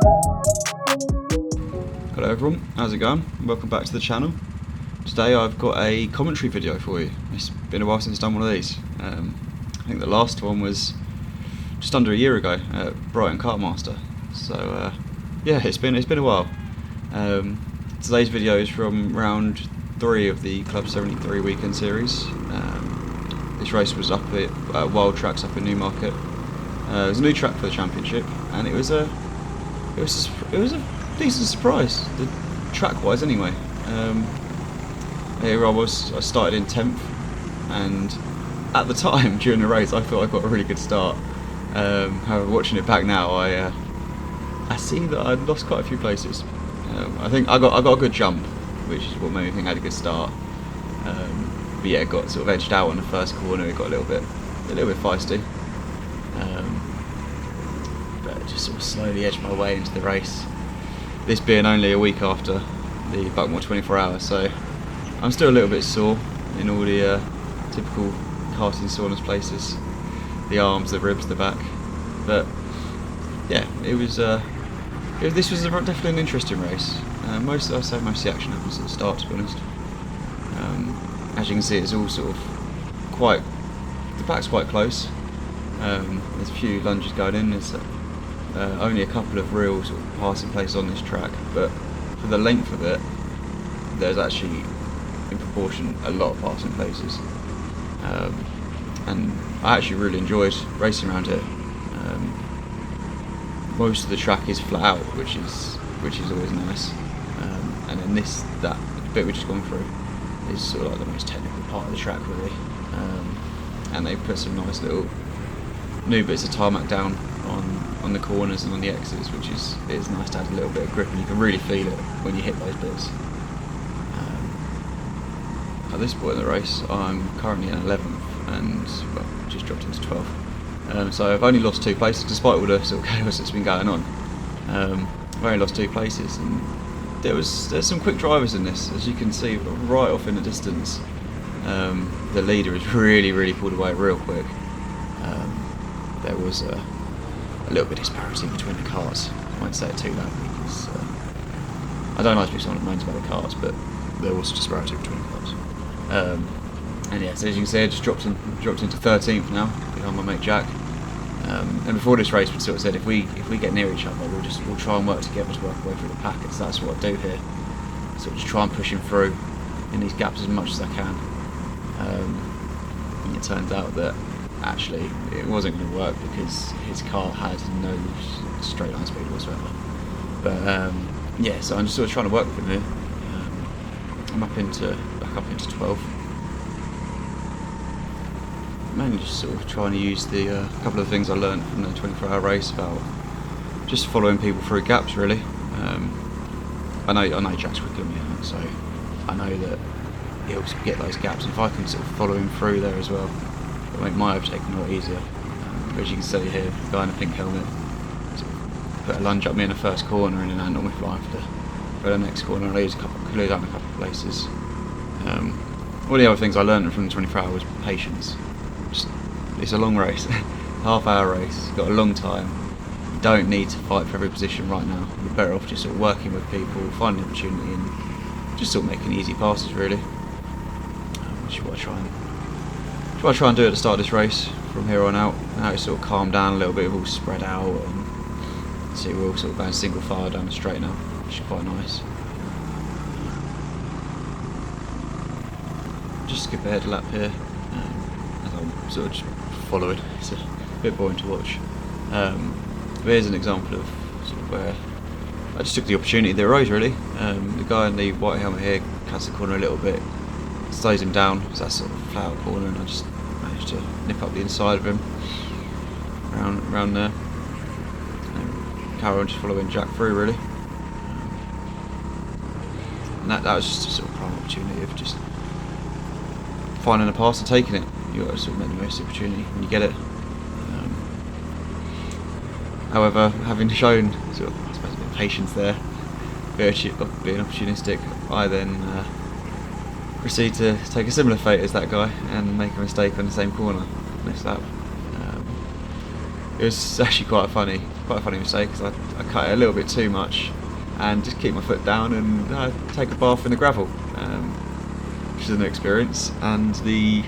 Hello everyone, how's it going? Welcome back to the channel. Today I've got a commentary video for you. It's been a while since I've done one of these. I think the last one was just under a year ago at Brighton Kartmaster. So yeah, it's been a while. Today's video is from round 3 of the Club 73 weekend series. This race was up at Wildtracks up in Newmarket. It was a new track for the championship, and it was a decent surprise, the track-wise anyway. Here I started in 10th, and at the time during the race I thought I got a really good start. However, watching it back now, I see that I'd lost quite a few places. I think I got a good jump, which is what made me think I had a good start. But yeah, it got sort of edged out on the first corner. It got a little bit feisty. But just sort of slowly edged my way into the race. This being only a week after the Backmarker 24 hours, so I'm still a little bit sore in all the typical karting soreness places, the arms, the ribs, the back. But yeah, this was definitely an interesting race. Most of the action happens at the start, to be honest. As you can see, it's all sort of the back's quite close. There's a few lunges going in. There's only a couple of real sort of passing places on this track, but for the length of it, there's actually, in proportion, a lot of passing places. And I actually really enjoyed racing around here. Most of the track is flat out, which is always nice. And then that bit we've just gone through is sort of like the most technical part of the track, really. And they put some nice little new bits of tarmac down on the corners and on the exits, which is nice to add a little bit of grip, and you can really feel it when you hit those bits. At this point in the race, I'm currently in 11th and just dropped into 12th. So I've only lost 2 places, despite all the sort of chaos that's been going on. I've only lost 2 places, and there's some quick drivers in this, as you can see right off in the distance. The leader has really pulled away real quick. There was a little bit of disparity between the cars. I won't say it too loud because I don't like to be someone who moans about the cars, but there was disparity between the cars. And yeah, so as you can see, I just dropped into 13th now behind my mate Jack. And before this race, we sort of said if we get near each other, we'll try and work together to work our way through the pack. So that's what I do here. So just try and push him through in these gaps as much as I can. And it turns out that actually it wasn't going to work because his car had no straight line speed whatsoever. But yeah, so I'm just sort of trying to work with him here. I'm back up into 12. Mainly just sort of trying to use the couple of things I learned from the 24-hour race about just following people through gaps, really. I know Jack's quicker than me, so I know that he'll get those gaps, and if I can sort of follow him through there as well, it'll make my overtaking a lot easier. As you can see here, the guy in a pink helmet sort of put a lunge up me in the first corner and then landed on me flying for the next corner. I lose down a couple of places. All the other things I learned from the 24 hours was patience. It's a long race, half-hour race, got a long time. You don't need to fight for every position right now. You're better off just sort of working with people, finding an opportunity, and just sort of making easy passes, really. Which is what I try and do at the start of this race from here on out. Now it's sort of calmed down a little bit, we're all spread out, and see we're all sort of going single file down the straight now, which is quite nice. Just skip ahead a lap here, as I'm sort of just following. It's a bit boring to watch. But here's an example of sort of where I just took the opportunity that arose, really. The guy in the white helmet here cuts the corner a little bit, slows him down, because that's sort of a flat out corner, and I just managed to nip up the inside of him around there. And carry on just following Jack through, really. And that was just a sort of prime opportunity of just finding a pass and taking it. You've got to sort of make the most of the opportunity when you get it. However, having shown sort of, I suppose, a bit of patience there, a bit of being opportunistic, I then proceed to take a similar fate as that guy and make a mistake on the same corner next lap. It was actually quite funny. quite a funny mistake because I cut it a little bit too much and just keep my foot down and take a bath in the gravel, which is a new experience. And the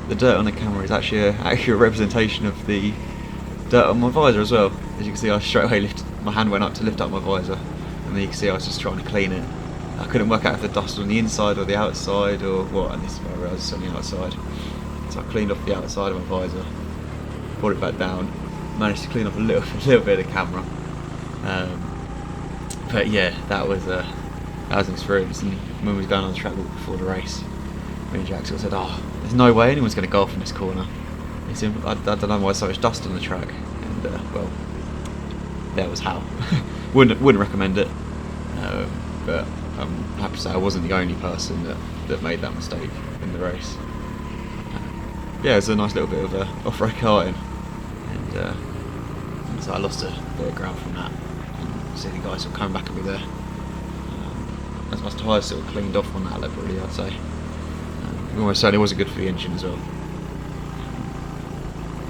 dirt on the camera is actually an accurate representation of the dirt on my visor as well. As you can see, I straight away my hand went up to lift up my visor, and then you can see I was just trying to clean it. I couldn't work out if the dust was on the inside or the outside or what, and this is where I realised it's on the outside. So I cleaned off the outside of my visor, brought it back down, managed to clean off a little bit of the camera. But yeah, that was an experience. And when we was going on the track before the race, me and Jack sort of said, "Oh, there's no way anyone's going to go off in this corner." He said, I don't know why there's so much dust on the track, and well, that was how. wouldn't recommend it, but I'm happy to say I wasn't the only person that made that mistake in the race. Yeah, it was a nice little bit of off-road karting, and so I lost a bit of ground from that. And see the guys sort of coming back at me there. As my tyres sort of cleaned off on that lap, really, I'd say. It almost certainly wasn't good for the engine as well.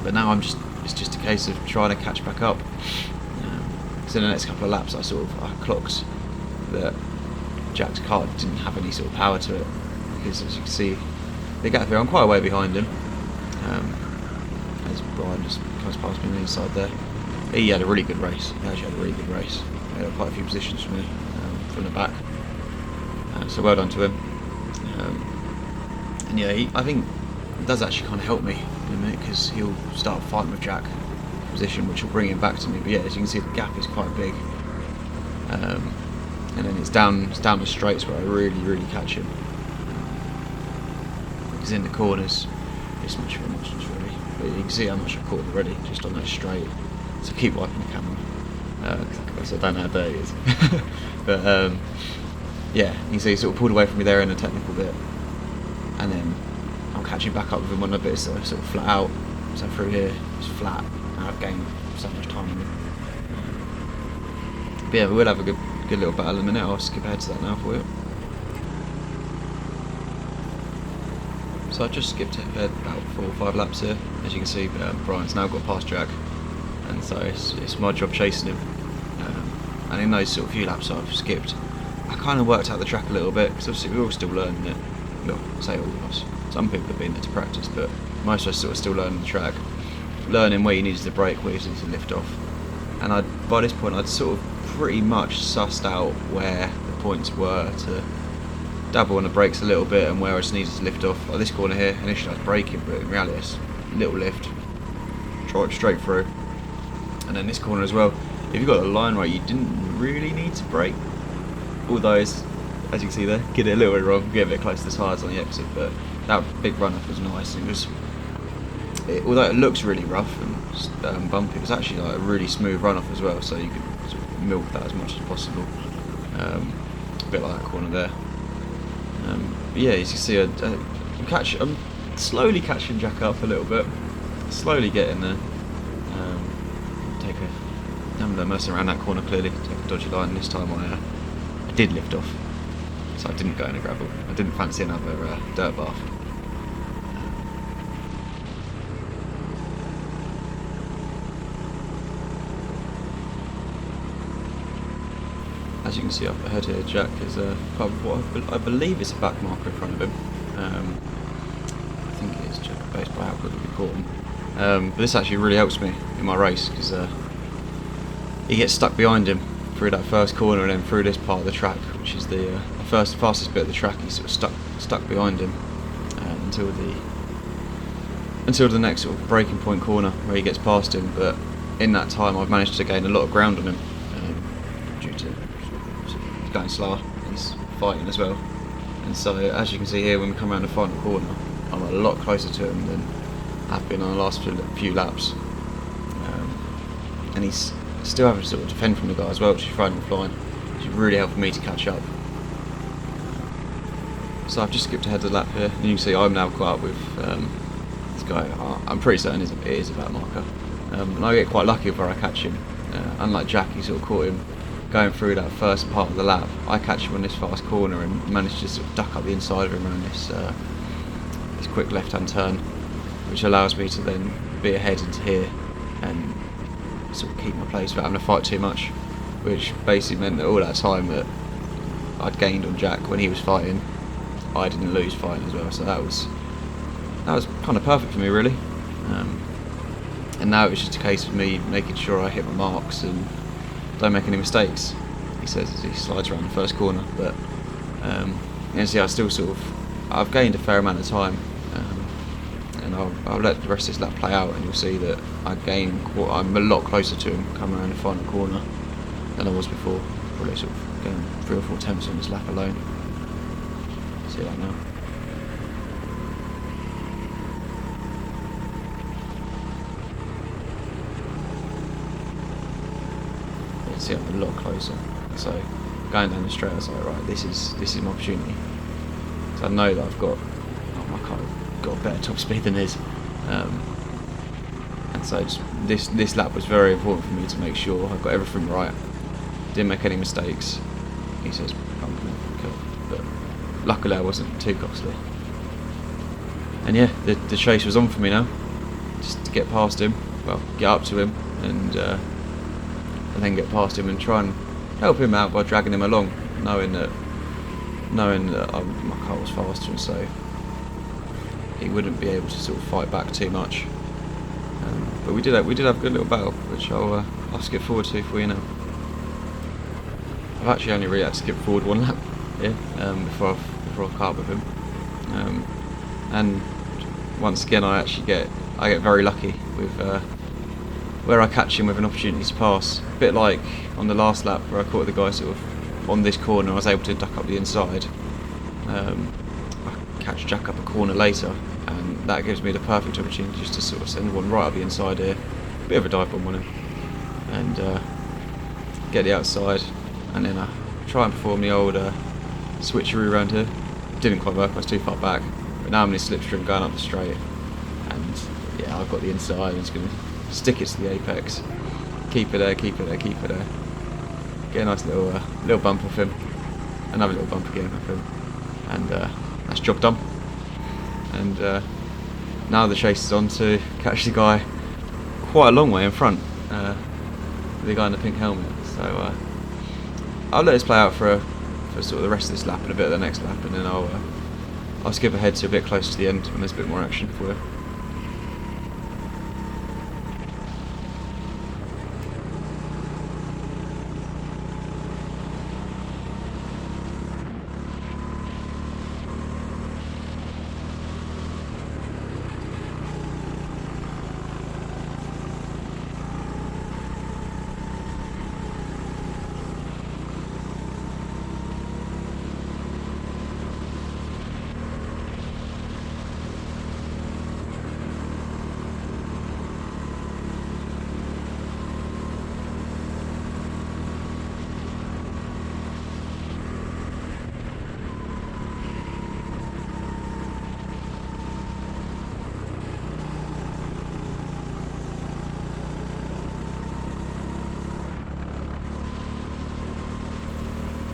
But now it's just a case of trying to catch back up. So in the next couple of laps, I clocked that Jack's car didn't have any sort of power to it, because as you can see, the gap here, I'm quite a way behind him. As Brian just comes past me on the inside there. He had a really good race. He actually had a really good race. He had quite a few positions from me, from the back. So well done to him. And yeah, I think it does actually kind of help me in a minute, because he'll start fighting with Jack position, which will bring him back to me. But yeah, as you can see, the gap is quite big. And then it's down the straights where I really catch him. Because in the corners, it's much of a muchness really. But you can see how much I've caught already, just on that straight. So keep wiping the camera, because I don't know how dirty it is. But yeah, you can see he sort of pulled away from me there in the technical bit. And then I'm catching back up with him on a bit so sort of flat out. So through here, it's flat, and I've gained so much time on him. But yeah, we'll have a good little battle in a minute. I'll skip ahead to that now for you. So I just skipped ahead about 4 or 5 laps here. As you can see, Brian's now got past Jack, and so it's my job chasing him. And in those sort of few laps I've skipped, I kind of worked out the track a little bit, because obviously we're all still learning it. Well, I say all of us. Some people have been there to practice, but most of us sort of still learning the track, learning where you needed to brake, where you needed to lift off. And by this point, I'd sort of pretty much sussed out where the points were to dabble on the brakes a little bit, and where I just needed to lift off. Like this corner here, initially I was braking, but in reality it's a little lift, drive straight through. And then this corner as well, if you got the line right, you didn't really need to brake. Although, as you can see there, get it a little bit wrong, get a bit close to the tyres on the exit, but that big run-up was nice. Although it looks really rough and bumpy, it was actually like a really smooth run-off as well, so you could sort of milk that as much as possible. A bit like that corner there. But yeah, as you see, I'm slowly catching Jack up a little bit, slowly getting there. I'm messing around that corner clearly, take a dodgy line. This time I did lift off, so I didn't go in the gravel. I didn't fancy another dirt bath. As you can see up ahead here, Jack is part of what I believe is a backmarker in front of him. I think it is Jack, based by how quickly we caught him. But this actually really helps me in my race, because he gets stuck behind him through that first corner, and then through this part of the track, which is the fastest bit of the track. He's sort of stuck behind him until the next sort of breaking point corner where he gets past him. But in that time, I've managed to gain a lot of ground on him, due to he's going slower, he's fighting as well. And so, as you can see here, when we come around the final corner, I'm a lot closer to him than I've been on the last few laps. And he's still having to sort of defend from the guy as well, which is throwing him flying, which is really helping me to catch up. So I've just skipped ahead of the lap here, and you can see I'm now caught up with this guy. I'm pretty certain it is a backmarker. And I get quite lucky where I catch him. Unlike Jack, he sort of caught him going through that first part of the lap. I catch him on this fast corner and manage to sort of duck up the inside of him around this quick left-hand turn, which allows me to then be ahead into here and sort of keep my place without having to fight too much, which basically meant that all that time that I'd gained on Jack when he was fighting, I didn't lose fighting as well. So that was kind of perfect for me, really. And now it's just a case of me making sure I hit my marks and don't make any mistakes, he says as he slides around the first corner. But you see, I've gained a fair amount of time, and I'll let the rest of this lap play out, and you'll see that I'm a lot closer to him coming around the final corner than I was before. Probably sort of getting 3 or 4 attempts on this lap alone. See that now. See, I'm a lot closer. So going down the straight, I was like, right, this is my opportunity. So I know that I've got my car got a better top speed than his, and so this lap was very important for me to make sure I got everything right, didn't make any mistakes. He says bumping it, cool. But luckily I wasn't too costly. And yeah, the chase was on for me now, just to get past him, well, get up to him, and then get past him and try and help him out by dragging him along, knowing that my car was faster, and so he wouldn't be able to sort of fight back too much. But we did have a good little battle, which I'll skip forward to for you now. I've actually only really had to skip forward 1 lap here before I caught up with him, and once again I get very lucky with where I catch him with an opportunity to pass. A bit like on the last lap where I caught the guy sort of on this corner, I was able to duck up the inside. I catch Jack up a corner later, and that gives me the perfect opportunity just to sort of send one right up the inside here. Bit of a dive bomb on him, and get the outside, and then I try and perform the old switcheroo around here. Didn't quite work, I was too far back, but now I'm in a slipstream going up the straight, and yeah, I've got the inside, and it's going to stick it to the apex, keep it there, keep it there, keep it there. Get a nice little bump off him, another little bump again off him, and that's job done. And now the chase is on to catch the guy quite a long way in front, the guy in the pink helmet. So I'll let this play out for sort of the rest of this lap and a bit of the next lap, and then I'll skip ahead to a bit closer to the end when there's a bit more action for you.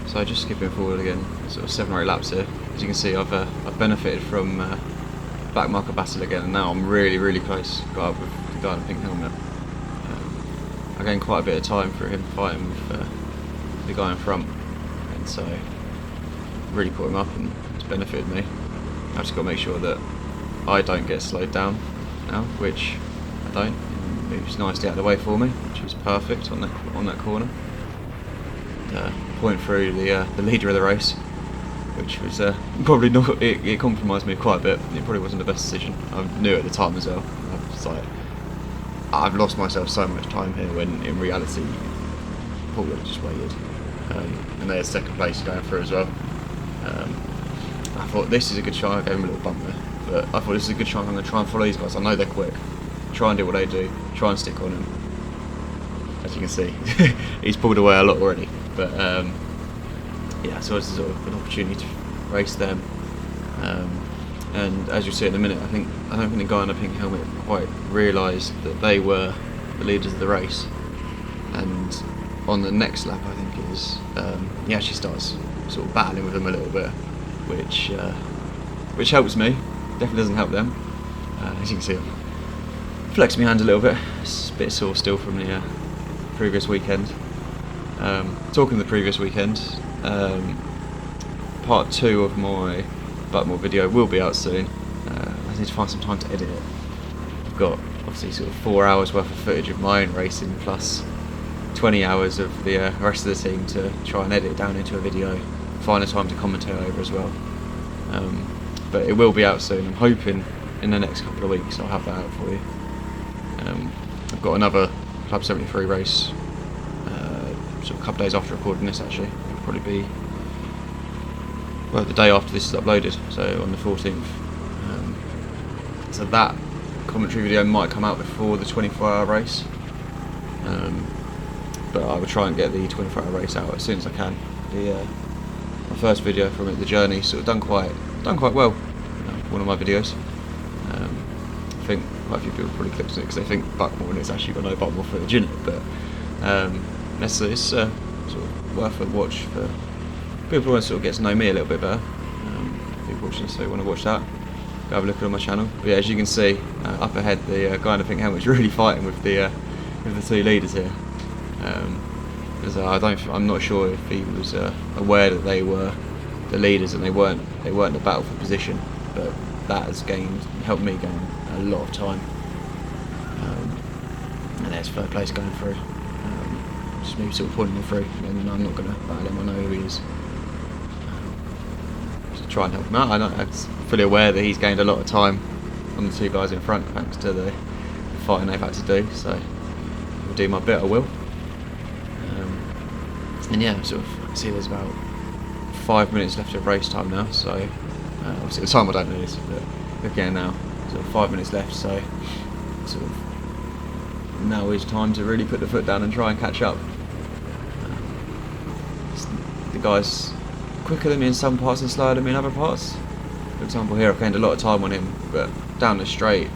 So just skipping forward again, sort of 7 or 8 laps here. As you can see, I've benefited from Backmarker battle again, and now I'm really close. Got up with the guy in the pink helmet. I gained quite a bit of time for him fighting with the guy in front, and so really put him up, and it's benefited me. I've just got to make sure that I don't get slowed down now, which I don't. It moves nicely out of the way for me, which is perfect on that corner. Point through the leader of the race, which was probably not. It compromised me quite a bit. It probably wasn't the best decision. I knew at the time as well. I was like, I've lost myself so much time here, when in reality, Paul would have just waited. And there's second place going through as well. I thought this is a good shot. I gave him a little bump there, but I thought this is a good shot. I'm going to try and follow these guys. I know they're quick. Try and do what they do. Try and stick on them. As you can see, he's pulled away a lot already. But yeah, so it's sort of an opportunity to race them. And as you'll see in a minute, I don't think the guy in the pink helmet quite realised that they were the leaders of the race. And on the next lap, I think it is, he actually starts sort of battling with them a little bit, which helps me. Definitely doesn't help them. As you can see, I'm flexing my hand a little bit. It's a bit sore still from the previous weekend. Talking of the previous weekend, part 2 of my Backmarker video will be out soon. I need to find some time to edit it. I've got obviously sort of 4 hours worth of footage of my own racing plus 20 hours of the rest of the team to try and edit it down into a video, find a time to commentate over as well. But it will be out soon. I'm hoping in the next couple of weeks I'll have that out for you. I've got another Club 73 race sort of a couple of days after recording this actually. It'll probably be, well, the day after this is uploaded, so on the 14th. So that commentary video might come out before the 24-hour race, but I will try and get the 24-hour race out as soon as I can. My first video from it, the journey, sort of done quite well. One of my videos. I think quite a few people probably clicked on it because they think Backmarker and it's actually got no Backmarker footage in it, but it's sort of worth a watch for people who want to sort of get to know me a little bit better. People watching, so you want to watch that, go have a look on my channel. But yeah, as you can see, up ahead, the guy in the pink helmet is really fighting with the 2 leaders here. I'm not sure if he was aware that they were the leaders and they weren't a battle for position, but that has helped me gain a lot of time. And there's 3rd place going through. Just me sort of pointing him through, and I'm not going to battle him. I know who he is. Just try and help him out. I'm fully aware that he's gained a lot of time on the 2 guys in front thanks to the fighting they've had to do. So I'll do my bit. I will. And yeah, sort of, I can see there's about 5 minutes left of race time now. So obviously the time I don't know this, but looking at it now, sort of 5 minutes left. So sort of now is time to really put the foot down and try and catch up. The guy's quicker than me in some parts and slower than me in other parts. For example, here I've gained a lot of time on him, but down the straight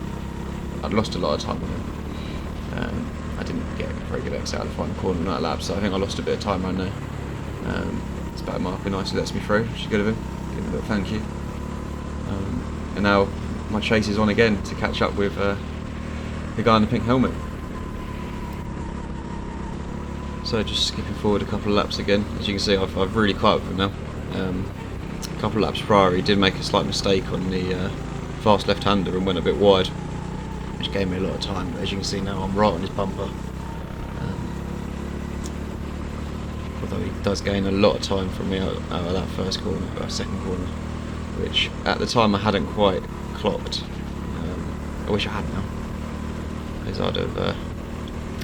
I'd lost a lot of time on him. I didn't get a very good exit out of the final corner in that lap, so I think I lost a bit of time around there. It's Backmarker nicely lets me through, which is good of him. Give him a little thank you. And now my chase is on again to catch up with the guy in the pink helmet. So just skipping forward a couple of laps again. As you can see, I've really caught up with him now. A couple of laps prior, he did make a slight mistake on the fast left-hander and went a bit wide, which gave me a lot of time. But as you can see now, I'm right on his bumper. Although he does gain a lot of time from me out of that first corner, or second corner, which at the time I hadn't quite clocked. I wish I had now, because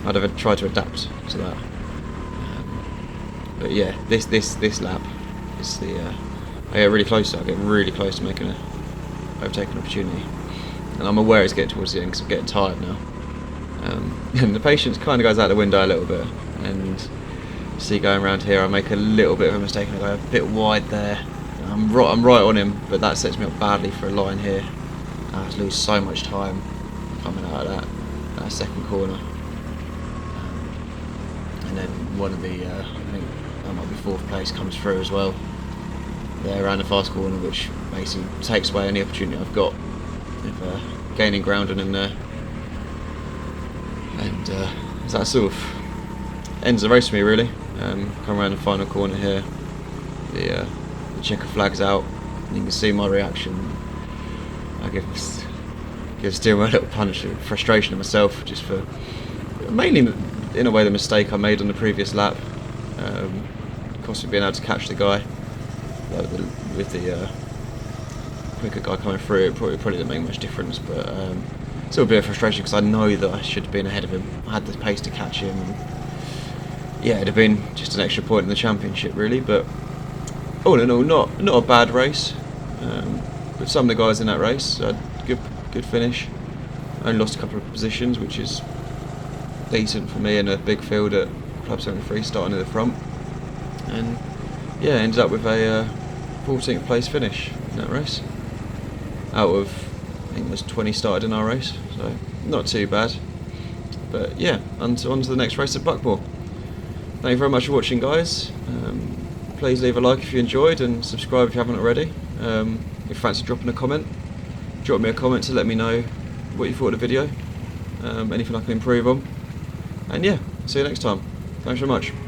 I'd have tried to adapt to that. But yeah, this lap is I get really close to making a overtaking opportunity, and I'm aware it's getting towards the end because I'm getting tired now. And the patience kind of goes out the window a little bit, and see, going around here I make a little bit of a mistake and I go a bit wide there. I'm right on him, but that sets me up badly for a line here. I lose so much time coming out of that second corner. And then one of the, I think that might be 4th place, comes through as well. There around the fast corner, which basically takes away any opportunity I've got of gaining ground on him there. And that sort of ends the race for me really. Come around the final corner here, the checker flag's out, and you can see my reaction. I give steering wheel a little punch of frustration of myself, just for mainly in a way the mistake I made on the previous lap, cost me being able to catch the guy. With the quicker guy coming through, it probably didn't make much difference, but still a bit of frustration because I know that I should have been ahead of him. I had the pace to catch him, and yeah, it'd have been just an extra point in the championship really. But all in all, not a bad race. With some of the guys in that race, good finish. I only lost a couple of positions, which is decent for me in a big field at Club 73, starting at the front. And yeah, ended up with a 14th place finish in that race. Out of, I think there's 20 started in our race, so not too bad. But yeah, on to the next race at Backmarker. Thank you very much for watching, guys. Please leave a like if you enjoyed, and subscribe if you haven't already. If you fancy dropping a comment, drop me a comment to let me know what you thought of the video, anything I can improve on. And yeah, see you next time. Thanks very much.